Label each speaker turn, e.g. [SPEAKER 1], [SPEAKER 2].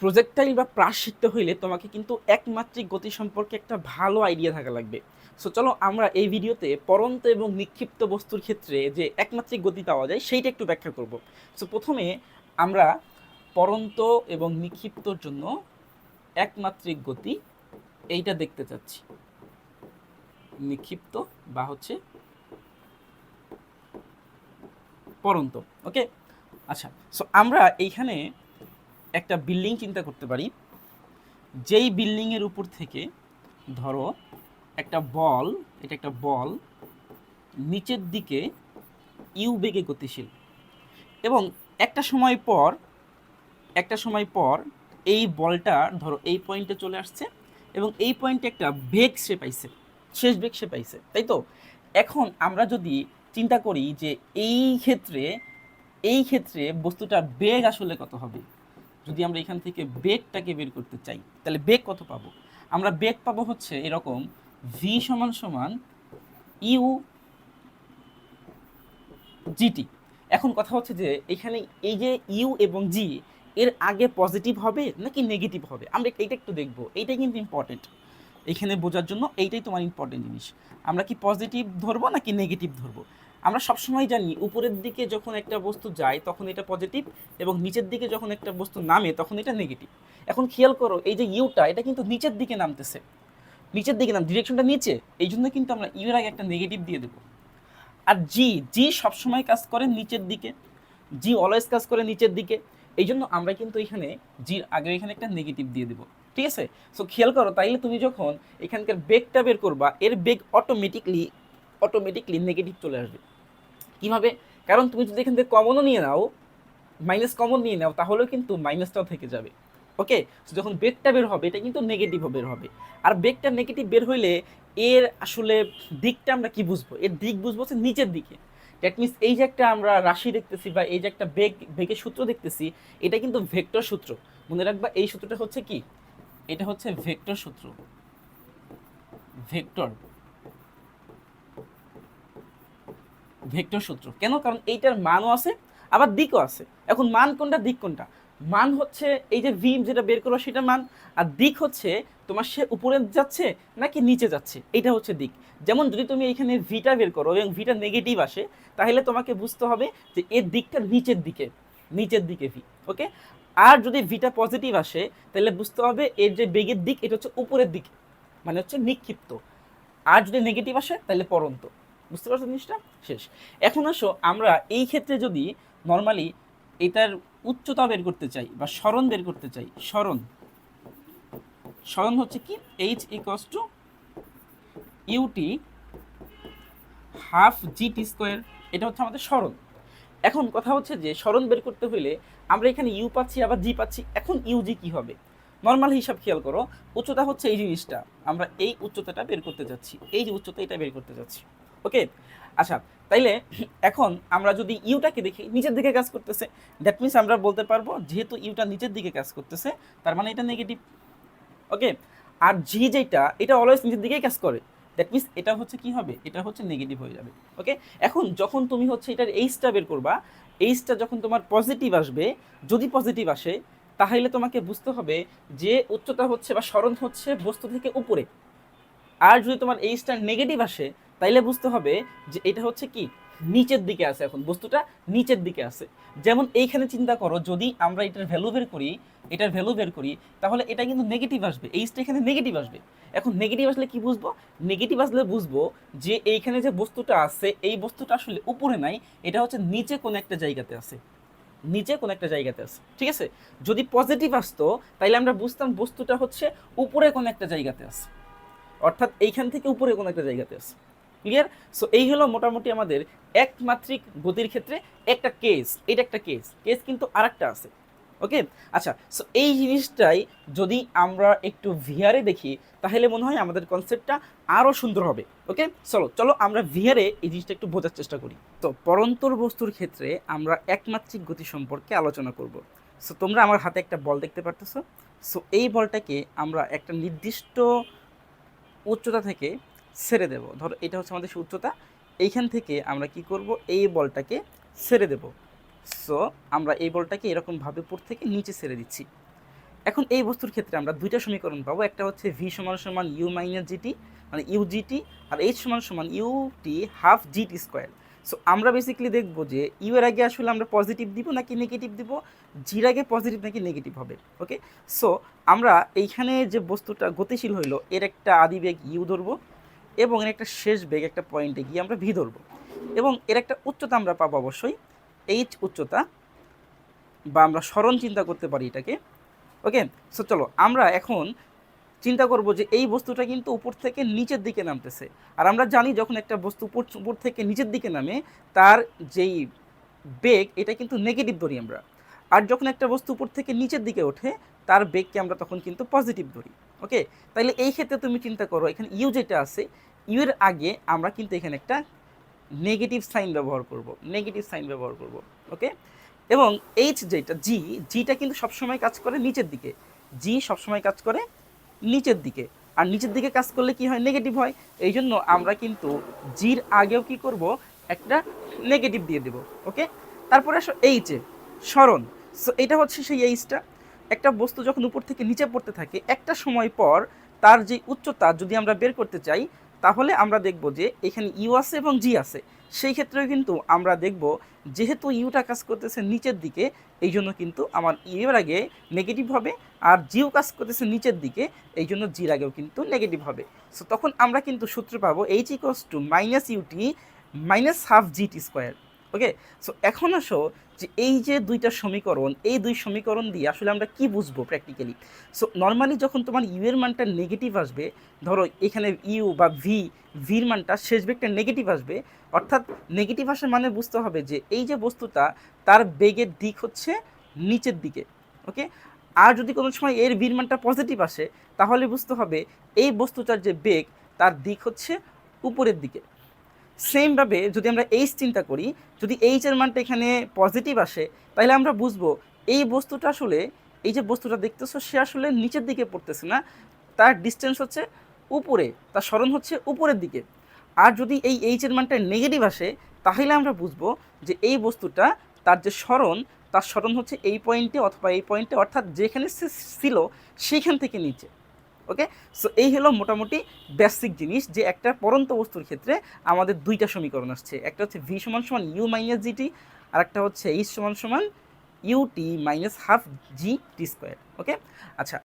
[SPEAKER 1] Projectile বা প্রাস শিখতে হইলে তোমাকে কিন্তু একমাত্রিক গতি সম্পর্কে একটা ভালো আইডিয়া থাকা লাগবে। সো চলো আমরা এই ভিডিওতে পরন্ত এবং নিক্ষিপ্ত বস্তুর ক্ষেত্রে যে একমাত্রিক গতি পাওয়া যায় সেইটা একটু ব্যাখ্যা করব। সো প্রথমে আমরা পরন্ত এবং নিক্ষিপ্তর জন্য একমাত্রিক গতি এইটা দেখতে চাচ্ছি, নিক্ষিপ্ত বা হচ্ছে পরন্ত। ওকে, আচ্ছা। সো আমরা এইখানে একটা বিল্ডিং চিন্তা করতে পারি, যেই বিল্ডিংয়ের উপর থেকে ধরো একটা বল, এটা একটা বল নিচের দিকে ইউ বেগে গতিশীল, এবং একটা সময় পর এই বলটা ধরো এই পয়েন্টে চলে আসছে এবং এই পয়েন্টে একটা বেগ সে পাইছে, শেষ বেগ সে পাইছে, তাই তো? এখন আমরা যদি চিন্তা করি যে এই ক্ষেত্রে বস্তুটার বেগ আসলে কত হবে, যদি আমরা এখান থেকে বেগটাকে বের করতে চাই তাহলে বেগ কত পাবো? আমরা বেগ পাবো হচ্ছে এরকম ভি সমান সমান ইউ জিটি। এখন কথা হচ্ছে যে এখানে এই যে ইউ এবং জি এর আগে পজিটিভ হবে নাকি নেগেটিভ হবে, আমরা এইটা একটু দেখবো। এইটাই কিন্তু ইম্পর্টেন্ট এখানে বোঝার জন্য, এইটাই তোমার ইম্পর্টেন্ট জিনিস। আমরা কি পজিটিভ ধরবো নাকি নেগেটিভ ধরবো? আমরা সবসময় জানি উপরের দিকে যখন একটা বস্তু যায় তখন এটা পজিটিভ, এবং নিচের দিকে যখন একটা বস্তু নামে তখন এটা নেগেটিভ। এখন খেয়াল করো এই যে ইউটা, এটা কিন্তু নিচের দিকে নামতেছে, নিচের দিকে নাম, ডিরেকশনটা নিচে, এই জন্য কিন্তু আমরা ইউর আগে একটা নেগেটিভ দিয়ে দেবো। আর জি জি সবসময় কাজ করে নিচের দিকে, জি অলওয়েজ কাজ করে নিচের দিকে, এই জন্য আমরা কিন্তু এখানে জির আগে এখানে একটা নেগেটিভ দিয়ে দেবো। ঠিক আছে? সো খেয়াল করো, তাইলে তুমি যখন এখানকার বেগটা বের করবা এর বেগ অটোমেটিকলি নেগেটিভ চলে আসবে। কীভাবে? কারণ তুমি যদি এখান থেকে কমনও নিয়ে নাও, মাইনাস কমন নিয়ে নাও, তাহলেও কিন্তু মাইনাসটাও থেকে যাবে। ওকে, যখন বেগটা বের হবে এটা কিন্তু নেগেটিভ বের হবে। আর বেগটা নেগেটিভ বের হইলে এর আসলে দিকটা আমরা কি বুঝবো? এর দিক বুঝবো হচ্ছে নিচের দিকে। দ্যাট মিনস এই যে একটা আমরা রাশি দেখতেছি বা এই যে একটা বেগের সূত্র দেখতেছি, এটা কিন্তু ভেক্টর সূত্র। মনে রাখবা এই সূত্রটা হচ্ছে কি, এটা হচ্ছে ভেক্টর সূত্র। ভেক্টর সূত্র কেন? কারণ এইটার মানও আছে আবার দিকও আছে। এখন মান কোনটা, দিক কোনটা? মান হচ্ছে এই যে ভি যেটা বের করো সেটা মান, আর দিক হচ্ছে তোমার সে উপরে যাচ্ছে নাকি নিচে যাচ্ছে, এটা হচ্ছে দিক। যেমন যদি তুমি এখানে ভিটা বের করো এবং ভিটা নেগেটিভ আসে, তাহলে তোমাকে বুঝতে হবে যে এর দিকটা নিচের দিকে ভি। ওকে, আর যদি ভিটা পজিটিভ আসে তাহলে বুঝতে হবে এর যে বেগের দিক এটা হচ্ছে উপরের দিকে, মানে হচ্ছে নিক্ষিপ্ত। আর যদি নেগেটিভ আসে তাহলে পরন্ত। বুঝতে পারছো জিনিসটা? শেষ। এখন আসো আমরা এই ক্ষেত্রে যদি নর্মালি এটার উচ্চতা বের করতে চাই বা সরণ বের করতে চাই, সরণ হচ্ছে কি H equals to UT half GT square, এটা হচ্ছে আমাদের সরণ। এখন কথা হচ্ছে যে সরণ বের করতে হইলে আমরা এখানে ইউ পাচ্ছি আবার জি পাচ্ছি, এখন ইউজি কি হবে? নর্মাল হিসাব খেয়াল করো, উচ্চতা হচ্ছে এই জিনিসটা, আমরা এই উচ্চতাটা বের করতে যাচ্ছি, এই যে উচ্চতা এটা বের করতে যাচ্ছি। ওকে, আচ্ছা। তাইলে এখন আমরা যদি ইউটাকে দেখি নিচের দিকে কাজ করতেছে, দ্যাট মিনস আমরা বলতে পারবো যেহেতু ইউটা নিচের দিকে কাজ করতেছে তার মানে এটা নেগেটিভ। ওকে, আর জি যেটা এটা অলওয়েজ নিচের দিকেই কাজ করে, দ্যাট মিনস এটা হচ্ছে কি হবে, এটা হচ্ছে নেগেটিভ হয়ে যাবে। ওকে, এখন যখন তুমি হচ্ছে এটার এইচটা বের করবা, এইচটা যখন তোমার পজিটিভ আসবে, যদি পজিটিভ আসে তাহলে তোমাকে বুঝতে হবে যে উচ্চতা হচ্ছে বা সরণ হচ্ছে বস্তু থেকে উপরে। আর যদি তোমার এইচটা নেগেটিভ আসে তাইলে বুঝতে হবে যে এটা হচ্ছে কি নিচের দিকে আছে, এখন বস্তুটা নিচের দিকে আছে। যেমন এইখানে চিন্তা করো, যদি আমরা এটার ভ্যালু বের করি তাহলে এটা কিন্তু নেগেটিভ আসবে, এইচটা এখানে নেগেটিভ আসবে। এখন নেগেটিভ আসলে কি বুঝবো? নেগেটিভ আসলে বুঝবো যে এইখানে যে বস্তুটা আছে এই বস্তুটা আসলে উপরে নাই, এটা হচ্ছে নিচে কোনো একটা জায়গাতে আছে, ঠিক আছে? যদি পজিটিভ আসতো তাইলে আমরা বুঝতাম বস্তুটা হচ্ছে উপরে কোনো একটা জায়গাতে আছে, অর্থাৎ এইখান থেকে উপরে কোনো একটা জায়গাতে আছে। ক্লিয়ার? সো এই হলো মোটামুটি আমাদের একমাত্রিক গতির ক্ষেত্রে একটা কেস, এটা একটা কেস কিন্তু আরেকটা আছে। ওকে, আচ্ছা। সো এই জিনিসটাই যদি আমরা একটু ভিআরে দেখি তাহলে মনে হয় আমাদের কনসেপ্টটা আরও সুন্দর হবে। ওকে, চলো আমরা ভিআরে এই জিনিসটা একটু বোঝার চেষ্টা করি। তো পরন্তর বস্তুর ক্ষেত্রে আমরা একমাত্রিক গতি সম্পর্কে আলোচনা করব। সো তোমরা আমার হাতে একটা বল দেখতে পারতেছো। সো এই বলটাকে আমরা একটা নির্দিষ্ট উচ্চতা থেকে ছেড়ে দেব। ধরো এটা হচ্ছে আমাদের উচ্চতা, এইখান থেকে আমরা কি করব, এই বলটাকে ছেড়ে দেব। সো আমরা এই বলটাকে এরকমভাবে উপর থেকে নিচে ছেড়ে দিচ্ছি। এখন এই বস্তুর ক্ষেত্রে আমরা দুইটা সমীকরণ পাবো, একটা হচ্ছে ভি সমান সমান ইউ মাইনাস জিটি মানে ইউজিটি, আর এইচ সমান সমান UT half GT square. So আমরা বেসিক্যালি দেখবো যে ইউ এর আগে আসলে আমরা পজিটিভ দিব নাকি নেগেটিভ দিব, জির আগে পজিটিভ নাকি নেগেটিভ হবে। ওকে, সো আমরা এইখানে যে বস্তুটা গতিশীল হইলো এর একটা আদি বেগ ইউ ধরবো এবং এর একটা শেষ বেগ একটা পয়েন্টে গিয়ে আমরা ভি ধরবো, এবং এর একটা উচ্চতা আমরা পাবো অবশ্যই এইচ উচ্চতা, বা আমরা সরণ চিন্তা করতে পারি এটাকে। ওকে, সো চলো আমরা এখন চিন্তা করব যে এই বস্তুটা কিন্তু উপর থেকে নিচের দিকে নামতেছে, আর আমরা জানি যখন একটা বস্তু উপর থেকে নিচের দিকে নামে তার যেই বেগ এটা কিন্তু নেগেটিভ ধরি আমরা, আর যখন একটা বস্তু উপর থেকে নিচের দিকে ওঠে তার বেগকে আমরা তখন কিন্তু পজিটিভ ধরি। ওকে, তাইলে এই ক্ষেত্রে তুমি চিন্তা করো এখানে ইউ যেটা আছে, ইউ এর আগে আমরা কিন্তু এখানে একটা নেগেটিভ সাইন ব্যবহার করব, নেগেটিভ সাইন ব্যবহার করব। ওকে, এবং এইচ যেটা জিটা কিন্তু সবসময় কাজ করে নিচের দিকে, জি সবসময় কাজ করে নিচের দিকে, আর নিচের দিকে কাজ করলে কি হয়, নেগেটিভ হয়। এই জন্য আমরা কিন্তু জির আগেও কি করব, একটা নেগেটিভ দিয়ে দেব। ওকে, তারপরে আসো এইচে সরণ। সো এটা হচ্ছে সেই এইচটা, একটা বস্তু যখন উপর থেকে নিচে পড়তে থাকে একটা সময় পর তার যে উচ্চতা যদি আমরা বের করতে চাই তাহলে আমরা দেখব যে এখানে ইউ আছে এবং জি আছে, সেই ক্ষেত্রেও কিন্তু আমরা দেখব যেহেতু ইউটা কাজ করতেছে নিচের দিকে এই জন্য কিন্তু আমার ইউর আগে নেগেটিভ হবে, আর জিও কাজ করতেছে নিচের দিকে এই জন্য জির আগেও কিন্তু নেগেটিভ হবে। সো তখন আমরা কিন্তু সূত্র পাবো h equals to minus u t minus half GT square. Okay, so এখন আসো যে এই যে দুইটা সমীকরণ, এই দুই সমীকরণ দিয়ে আসলে আমরা কি বুঝবো প্র্যাকটিক্যালি। সো নর্মালি যখন তোমার ইউ এর মানটা নেগেটিভ আসবে, ধরো এখানে ইউ বা ভির মানটা শেষ বেগটা নেগেটিভ আসবে, অর্থাৎ নেগেটিভ আসে মানে বুঝতে হবে যে এই যে বস্তুটা তার বেগের দিক হচ্ছে নিচের দিকে। ওকে, আর যদি কোনো সময় এর ভির মানটা পজিটিভ আসে তাহলে বুঝতে হবে এই বস্তুটার যে বেগ তার দিক হচ্ছে উপরের দিকে। সেমভাবে যদি আমরা এইচ চিন্তা করি, যদি এইচ এর মানটা এখানে পজিটিভ আসে তাহলে আমরা বুঝবো এই বস্তুটা আসলে, এই যে বস্তুটা দেখতেছো সে আসলে নিচের দিকে পড়তেছে না, তার ডিস্টেন্স হচ্ছে উপরে, তার সরণ হচ্ছে উপরের দিকে। আর যদি এই এইচ এর মানটা নেগেটিভ আসে তাহলে আমরা বুঝবো যে এই বস্তুটা তার যে সরণ তার সরণ হচ্ছে এই পয়েন্টে অথবা এই পয়েন্টে, অর্থাৎ যেখানে সে ছিল সেইখান থেকে নিচে। ওকে, সো এই হলো মোটামুটি বেসিক জিনিস যে একটা পরন্ত বস্তুর ক্ষেত্রে আমাদের দুইটা সমীকরণ আসছে, একটা হচ্ছে ভি সমান সমান ইউ মাইনাস জিটি, আর একটা হচ্ছে এইচ সমান সমান ইউটি মাইনাস হাফ জি টি স্কোয়ার। ওকে, আচ্ছা